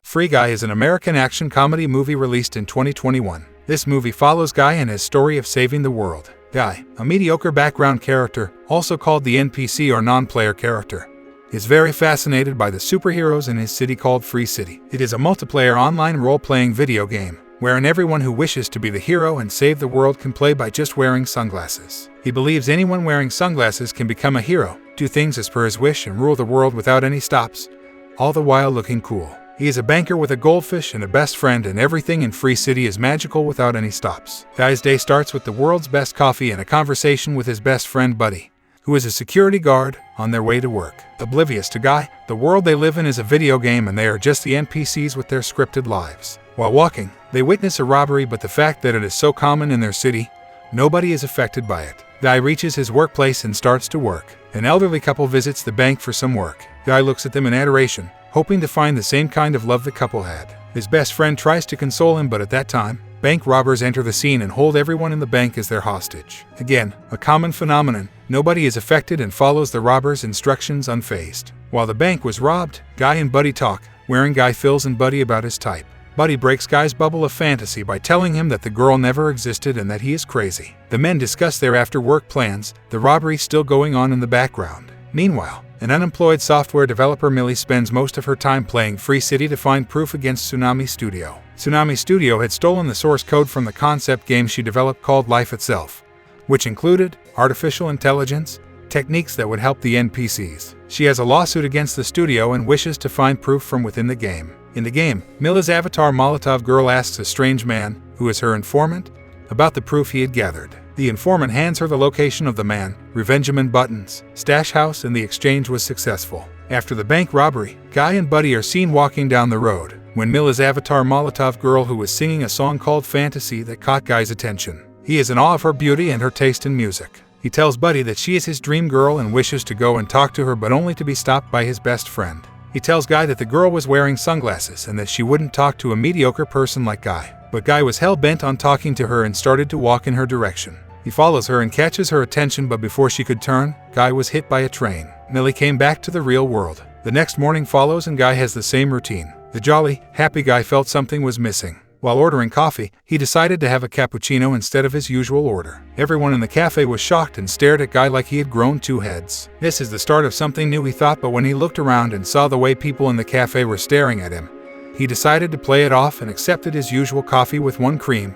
Free Guy is an American action comedy movie released in 2021. This movie follows Guy and his story of saving the world. Guy, a mediocre background character, also called the NPC or non-player character, is very fascinated by the superheroes in his city called Free City. It is a multiplayer online role-playing video game, wherein everyone who wishes to be the hero and save the world can play by just wearing sunglasses. He believes anyone wearing sunglasses can become a hero, do things as per his wish and rule the world without any stops, all the while looking cool. He is a banker with a goldfish and a best friend, and everything in Free City is magical without any stops. Guy's day starts with the world's best coffee and a conversation with his best friend Buddy, who is a security guard, on their way to work. Oblivious to Guy, the world they live in is a video game and they are just the NPCs with their scripted lives. While walking, they witness a robbery, but the fact that it is so common in their city, nobody is affected by it. Guy reaches his workplace and starts to work. An elderly couple visits the bank for some work. Guy looks at them in adoration, hoping to find the same kind of love the couple had. His best friend tries to console him, but at that time, bank robbers enter the scene and hold everyone in the bank as their hostage. Again, a common phenomenon, nobody is affected and follows the robbers' instructions unfazed. While the bank was robbed, Guy and Buddy talk, wherein Guy fills in Buddy about his type. Buddy breaks Guy's bubble of fantasy by telling him that the girl never existed and that he is crazy. The men discuss their after-work plans, the robbery still going on in the background. Meanwhile, an unemployed software developer, Millie, spends most of her time playing Free City to find proof against Tsunami Studio. Tsunami Studio had stolen the source code from the concept game she developed called Life Itself, which included artificial intelligence, techniques that would help the NPCs. She has a lawsuit against the studio and wishes to find proof from within the game. In the game, Millie's avatar Molotov Girl asks a strange man, who is her informant, about the proof he had gathered. The informant hands her the location of the man, Revengeman Button's stash house, and the exchange was successful. After the bank robbery, Guy and Buddy are seen walking down the road, when Millie's avatar Molotov Girl, who was singing a song called Fantasy that caught Guy's attention. He is in awe of her beauty and her taste in music. He tells Buddy that she is his dream girl and wishes to go and talk to her, but only to be stopped by his best friend. He tells Guy that the girl was wearing sunglasses and that she wouldn't talk to a mediocre person like Guy. But Guy was hell-bent on talking to her and started to walk in her direction. He follows her and catches her attention, but before she could turn, Guy was hit by a train. Millie came back to the real world. The next morning follows and Guy has the same routine. The jolly, happy Guy felt something was missing. While ordering coffee, he decided to have a cappuccino instead of his usual order. Everyone in the cafe was shocked and stared at Guy like he had grown 2 heads. This is the start of something new, he thought, but when he looked around and saw the way people in the cafe were staring at him, he decided to play it off and accepted his usual coffee with 1 cream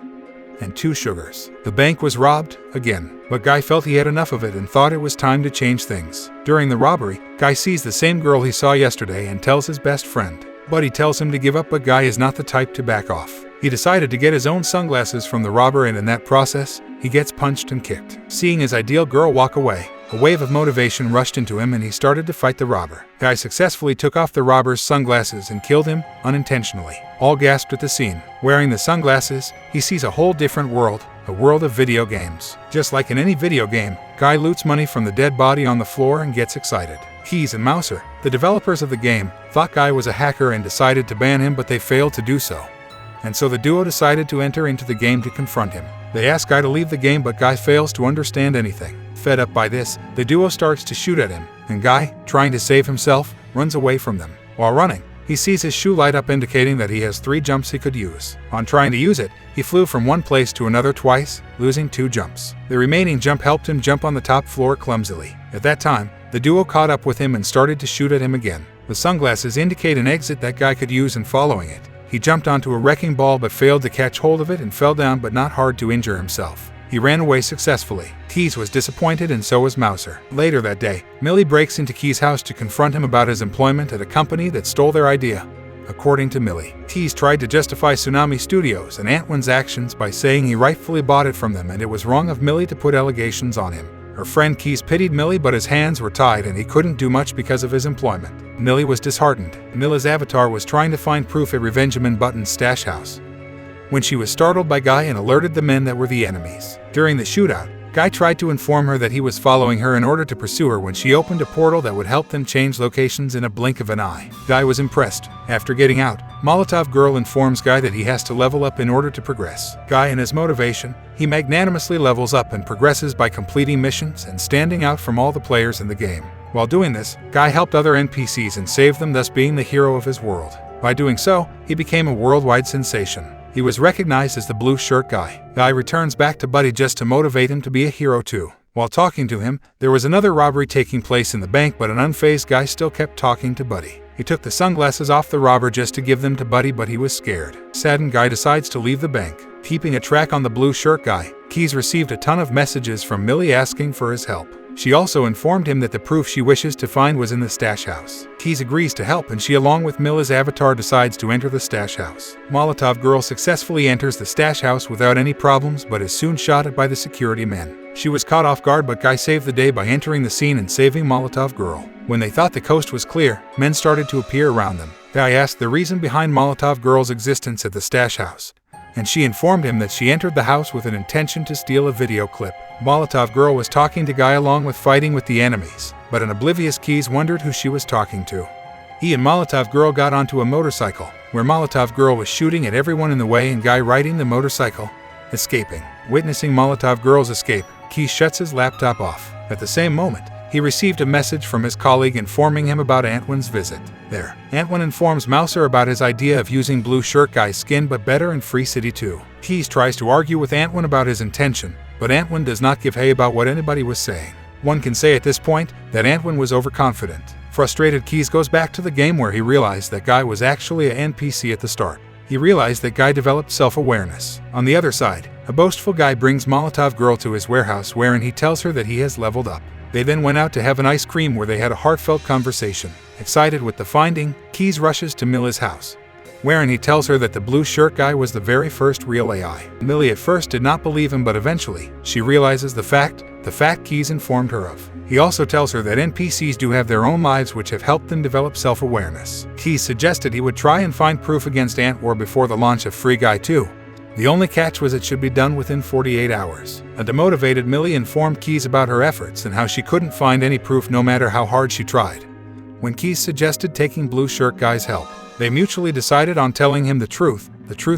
and 2 sugars. The bank was robbed again, but Guy felt he had enough of it and thought it was time to change things. During the robbery, Guy sees the same girl he saw yesterday and tells his best friend. Buddy tells him to give up, but Guy is not the type to back off. He decided to get his own sunglasses from the robber, and in that process, he gets punched and kicked. Seeing his ideal girl walk away, a wave of motivation rushed into him and he started to fight the robber. Guy successfully took off the robber's sunglasses and killed him, unintentionally. All gasped at the scene. Wearing the sunglasses, he sees a whole different world, a world of video games. Just like in any video game, Guy loots money from the dead body on the floor and gets excited. Keys and Mouser, the developers of the game, thought Guy was a hacker and decided to ban him, but they failed to do so. And so the duo decided to enter into the game to confront him. They ask Guy to leave the game, but Guy fails to understand anything. Fed up by this, the duo starts to shoot at him, and Guy, trying to save himself, runs away from them. While running, he sees his shoe light up, indicating that he has 3 jumps he could use. On trying to use it, he flew from one place to another twice, losing 2 jumps. The remaining jump helped him jump on the top floor clumsily. At that time, the duo caught up with him and started to shoot at him again. The sunglasses indicate an exit that Guy could use, and following it, he jumped onto a wrecking ball but failed to catch hold of it and fell down, but not hard to injure himself. He ran away successfully. Keys was disappointed and so was Mouser. Later that day, Millie breaks into Keys' house to confront him about his employment at a company that stole their idea. According to Millie, Keys tried to justify Tsunami Studios and Antwin's actions by saying he rightfully bought it from them and it was wrong of Millie to put allegations on him. Her friend Keys pitied Millie, but his hands were tied and he couldn't do much because of his employment. Millie was disheartened. Millie's avatar was trying to find proof at Revengeman Button's stash house, when she was startled by Guy and alerted the men that were the enemies. During the shootout, Guy tried to inform her that he was following her in order to pursue her when she opened a portal that would help them change locations in a blink of an eye. Guy was impressed. After getting out, Molotov Girl informs Guy that he has to level up in order to progress. Guy and his motivation, he magnanimously levels up and progresses by completing missions and standing out from all the players in the game. While doing this, Guy helped other NPCs and saved them, thus being the hero of his world. By doing so, he became a worldwide sensation. He was recognized as the Blue Shirt Guy. Guy returns back to Buddy just to motivate him to be a hero too. While talking to him, there was another robbery taking place in the bank, but an unfazed Guy still kept talking to Buddy. He took the sunglasses off the robber just to give them to Buddy, but he was scared. Saddened, Guy decides to leave the bank. Keeping a track on the Blue Shirt Guy, Keys received a ton of messages from Millie asking for his help. She also informed him that the proof she wishes to find was in the stash house. Keys agrees to help, and she, along with Millie's avatar, decides to enter the stash house. Molotov Girl successfully enters the stash house without any problems, but is soon shot at by the security men. She was caught off guard, but Guy saved the day by entering the scene and saving Molotov Girl. When they thought the coast was clear, men started to appear around them. Guy asked the reason behind Molotov Girl's existence at the stash house, and she informed him that she entered the house with an intention to steal a video clip. Molotov Girl was talking to Guy along with fighting with the enemies, but an oblivious Keys wondered who she was talking to. He and Molotov Girl got onto a motorcycle, where Molotov Girl was shooting at everyone in the way and Guy riding the motorcycle, escaping. Witnessing Molotov Girl's escape, Keys shuts his laptop off. At the same moment, he received a message from his colleague informing him about Antwin's visit. There, Antwin informs Mouser about his idea of using Blue Shirt Guy's skin, but better in Free City 2. Keys tries to argue with Antwin about his intention, but Antwin does not give a about what anybody was saying. One can say at this point that Antwin was overconfident. Frustrated, Keys goes back to the game, where he realized that Guy was actually an NPC at the start. He realized that Guy developed self-awareness. On the other side, a boastful Guy brings Molotov Girl to his warehouse, wherein he tells her that he has leveled up. They then went out to have an ice cream, where they had a heartfelt conversation. Excited with the finding, Keys rushes to Millie's house, wherein he tells her that the Blue Shirt Guy was the very first real AI. Millie at first did not believe him, but eventually, she realizes the fact Keys informed her of. He also tells her that NPCs do have their own lives, which have helped them develop self-awareness. Keys suggested he would try and find proof against Antwar before the launch of Free Guy 2. The only catch was it should be done within 48 hours. A demotivated Millie informed Keys about her efforts and how she couldn't find any proof no matter how hard she tried. When Keys suggested taking Blue Shirt Guy's help, they mutually decided on telling him the truth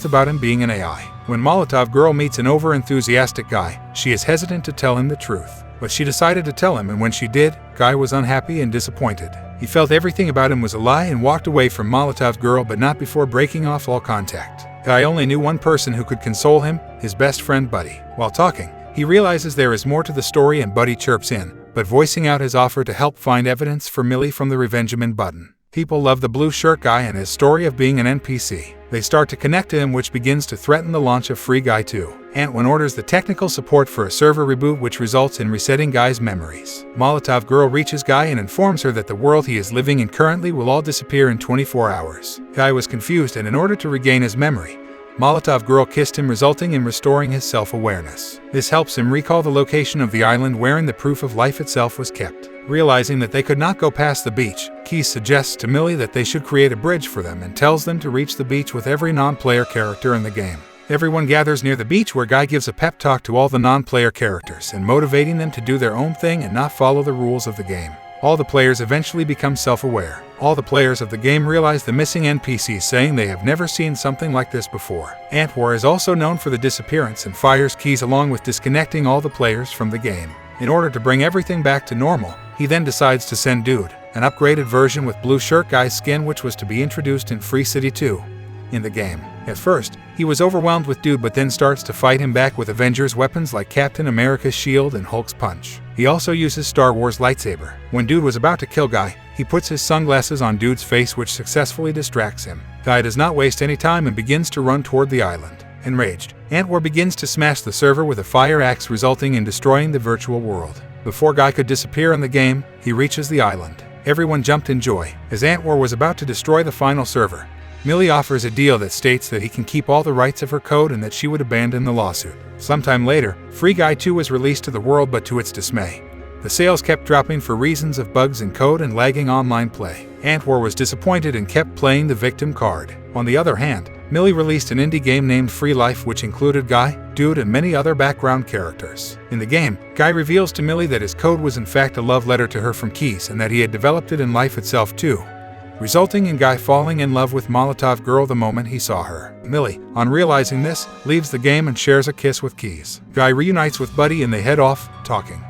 about him being an AI. When Molotov Girl meets an over-enthusiastic Guy, she is hesitant to tell him the truth, but she decided to tell him, and when she did, Guy was unhappy and disappointed. He felt everything about him was a lie and walked away from Molotov Girl, but not before breaking off all contact. Guy only knew one person who could console him, his best friend Buddy. While talking, he realizes there is more to the story, and Buddy chirps in, but voicing out his offer to help find evidence for Millie from the Revengement button. People love the Blue Shirt Guy and his story of being an NPC. They start to connect to him, which begins to threaten the launch of Free Guy 2. Antwin orders the technical support for a server reboot, which results in resetting Guy's memories. Molotov Girl reaches Guy and informs her that the world he is living in currently will all disappear in 24 hours. Guy was confused, and in order to regain his memory, Molotov Girl kissed him, resulting in restoring his self-awareness. This helps him recall the location of the island wherein the proof of life itself was kept. Realizing that they could not go past the beach, Keys suggests to Millie that they should create a bridge for them and tells them to reach the beach with every non-player character in the game. Everyone gathers near the beach, where Guy gives a pep talk to all the non-player characters and motivating them to do their own thing and not follow the rules of the game. All the players eventually become self-aware. All the players of the game realize the missing NPCs, saying they have never seen something like this before. Antwar is also known for the disappearance and fires Keys, along with disconnecting all the players from the game. In order to bring everything back to normal, he then decides to send Dude, an upgraded version with Blue Shirt Guy's skin, which was to be introduced in Free City 2 in the game. At first, he was overwhelmed with Dude, but then starts to fight him back with Avengers weapons like Captain America's shield and Hulk's punch. He also uses Star Wars lightsaber. When Dude was about to kill Guy, he puts his sunglasses on Dude's face, which successfully distracts him. Guy does not waste any time and begins to run toward the island. Enraged, Antwar begins to smash the server with a fire axe, resulting in destroying the virtual world. Before Guy could disappear in the game, he reaches the island. Everyone jumped in joy. As Antwar was about to destroy the final server, Millie offers a deal that states that he can keep all the rights of her code and that she would abandon the lawsuit. Sometime later, Free Guy 2 was released to the world, but to its dismay, the sales kept dropping for reasons of bugs in code and lagging online play. Antwar was disappointed and kept playing the victim card. On the other hand, Millie released an indie game named Free Life, which included Guy, Dude, and many other background characters. In the game, Guy reveals to Millie that his code was in fact a love letter to her from Keys, and that he had developed it in life itself too, resulting in Guy falling in love with Molotov Girl the moment he saw her. Millie, on realizing this, leaves the game and shares a kiss with Keys. Guy reunites with Buddy and they head off, talking.